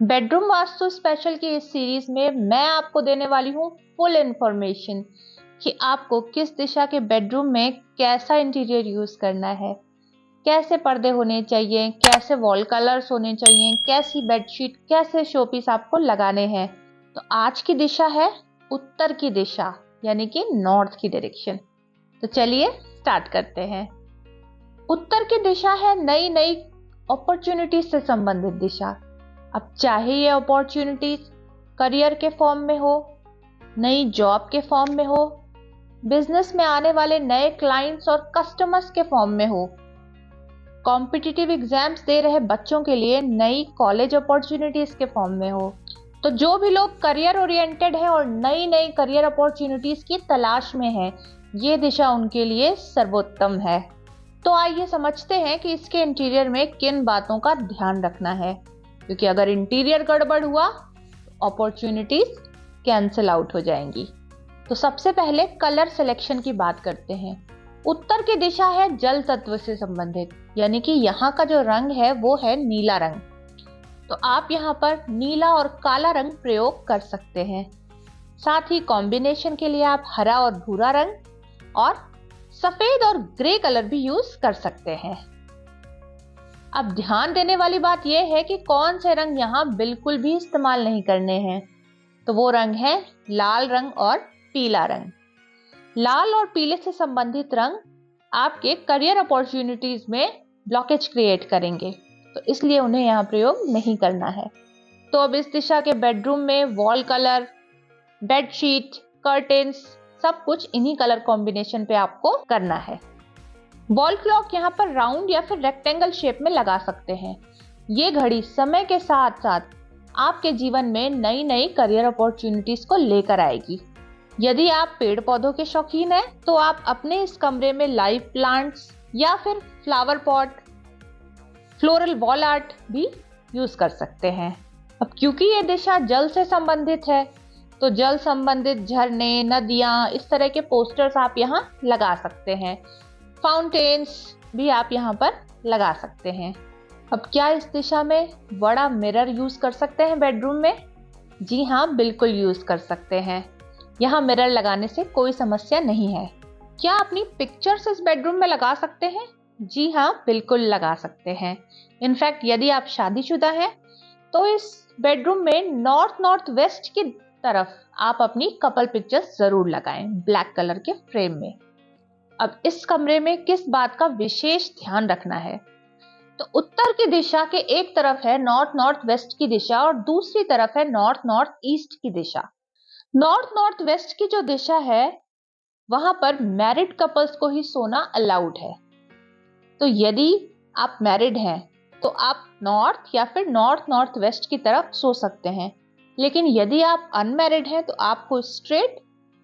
Bedroom vastu special की इस series में मैं आपको देने वाली हूँ फुल इंफॉर्मेशन कि आपको किस दिशा के बेडरूम में कैसा इंटीरियर यूज करना है, कैसे पर्दे होने चाहिए, कैसे वॉल कलर्स होने चाहिए, कैसी बेडशीट, कैसे शोपीस आपको लगाने हैं। तो आज की दिशा है उत्तर की दिशा, यानी कि नॉर्थ की डायरेक्शन। तो चलिए स्टार्ट करते हैं। उत्तर की दिशा है नई नई अपॉर्चुनिटीज से संबंधित दिशा। अब चाहे ये अपॉर्चुनिटीज करियर के फॉर्म में हो, नई जॉब के फॉर्म में हो, बिजनेस में आने वाले नए क्लाइंट्स और कस्टमर्स के फॉर्म में हो, कॉम्पिटिटिव एग्जाम्स दे रहे बच्चों के लिए नई कॉलेज अपॉर्चुनिटीज के फॉर्म में हो, तो जो भी लोग करियर ओरिएंटेड है और नई नई करियर अपॉर्चुनिटीज की तलाश में है, ये दिशा उनके लिए सर्वोत्तम है। तो आइए समझते हैं कि इसके इंटीरियर में किन बातों का ध्यान रखना है, क्योंकि अगर इंटीरियर गड़बड़ हुआ तो अपॉर्चुनिटीज कैंसिल आउट हो जाएंगी। तो सबसे पहले कलर सिलेक्शन की बात करते हैं। उत्तर की दिशा है जल तत्व से संबंधित, यानी कि यहाँ का जो रंग है वो है नीला रंग। तो आप यहाँ पर नीला और काला रंग प्रयोग कर सकते हैं। साथ ही कॉम्बिनेशन के लिए आप हरा और भूरा रंग और सफेद और ग्रे कलर भी यूज कर सकते हैं। अब ध्यान देने वाली बात यह है कि कौन से रंग यहाँ बिल्कुल भी इस्तेमाल नहीं करने हैं। तो वो रंग है लाल रंग और पीला रंग। लाल और पीले से संबंधित रंग आपके करियर अपॉर्चुनिटीज में ब्लॉकेज क्रिएट करेंगे, तो इसलिए उन्हें यहाँ प्रयोग नहीं करना है। तो अब इस दिशा के बेडरूम में वॉल कलर, बेडशीट, कर्टेन्स, सब कुछ इन्हीं कलर कॉम्बिनेशन पे आपको करना है। वॉल क्लॉक यहाँ पर राउंड या फिर रेक्टेंगल शेप में लगा सकते हैं। ये घड़ी समय के साथ साथ आपके जीवन में नई नई करियर अपॉर्चुनिटीज को लेकर आएगी। यदि आप पेड़ पौधों के शौकीन हैं, तो आप अपने इस कमरे में लाइव प्लांट्स या फिर flower pot, floral whorl art भी यूज कर सकते हैं। अब क्योंकि ये दिशा जल से संबंधित है, तो जल संबंधित झरने, नदियां, इस तरह के पोस्टर्स आप यहाँ लगा सकते हैं। फाउंटेन्स भी आप यहाँ पर लगा सकते हैं। अब क्या इस दिशा में बड़ा मिरर यूज कर सकते हैं बेडरूम में? जी हाँ, बिल्कुल यूज कर सकते हैं। यहाँ मिरर लगाने से कोई समस्या नहीं है। क्या अपनी पिक्चर्स इस बेडरूम में लगा सकते हैं? जी हाँ, बिल्कुल लगा सकते हैं। इनफैक्ट यदि आप शादीशुदा हैं, तो इस बेडरूम में नॉर्थ वेस्ट की तरफ आप अपनी कपल पिक्चर्स जरूर लगाएं ब्लैक कलर के फ्रेम में। अब इस कमरे में किस बात का विशेष ध्यान रखना है? तो उत्तर की दिशा के एक तरफ है नॉर्थ वेस्ट की दिशा और दूसरी तरफ है नॉर्थ ईस्ट की दिशा। नॉर्थ वेस्ट की जो दिशा है, वहां पर मैरिड कपल्स को ही सोना अलाउड है। तो यदि आप मैरिड हैं, तो आप नॉर्थ या फिर नॉर्थ वेस्ट की तरफ सो सकते हैं। लेकिन यदि आप अनमैरिड हैं, तो आपको स्ट्रेट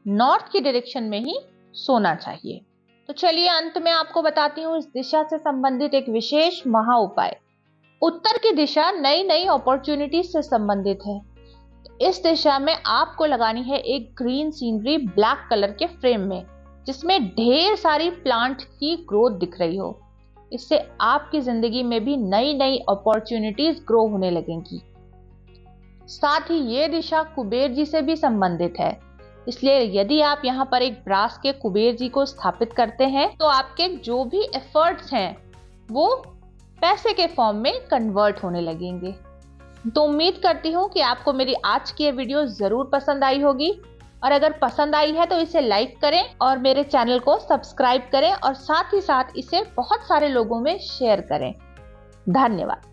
नॉर्थ की डायरेक्शन में ही सोना चाहिए। तो चलिए अंत में आपको बताती हूँ इस दिशा से संबंधित एक विशेष महा उपाय। उत्तर की दिशा नई नई अपॉर्चुनिटीज से संबंधित है। तो इस दिशा में आपको लगानी है एक ग्रीन सीनरी ब्लैक कलर के फ्रेम में, जिसमें ढेर सारी प्लांट की ग्रोथ दिख रही हो। इससे आपकी जिंदगी में भी नई नई अपॉर्चुनिटीज ग्रो होने लगेंगी। साथ ही ये दिशा कुबेर जी से भी संबंधित है, इसलिए यदि आप यहाँ पर एक ब्रास के कुबेर जी को स्थापित करते हैं, तो आपके जो भी एफर्ट्स हैं वो पैसे के फॉर्म में कन्वर्ट होने लगेंगे। तो उम्मीद करती हूँ कि आपको मेरी आज की ये वीडियो जरूर पसंद आई होगी, और अगर पसंद आई है तो इसे लाइक करें और मेरे चैनल को सब्सक्राइब करें और साथ ही साथ इसे बहुत सारे लोगों में शेयर करें। धन्यवाद।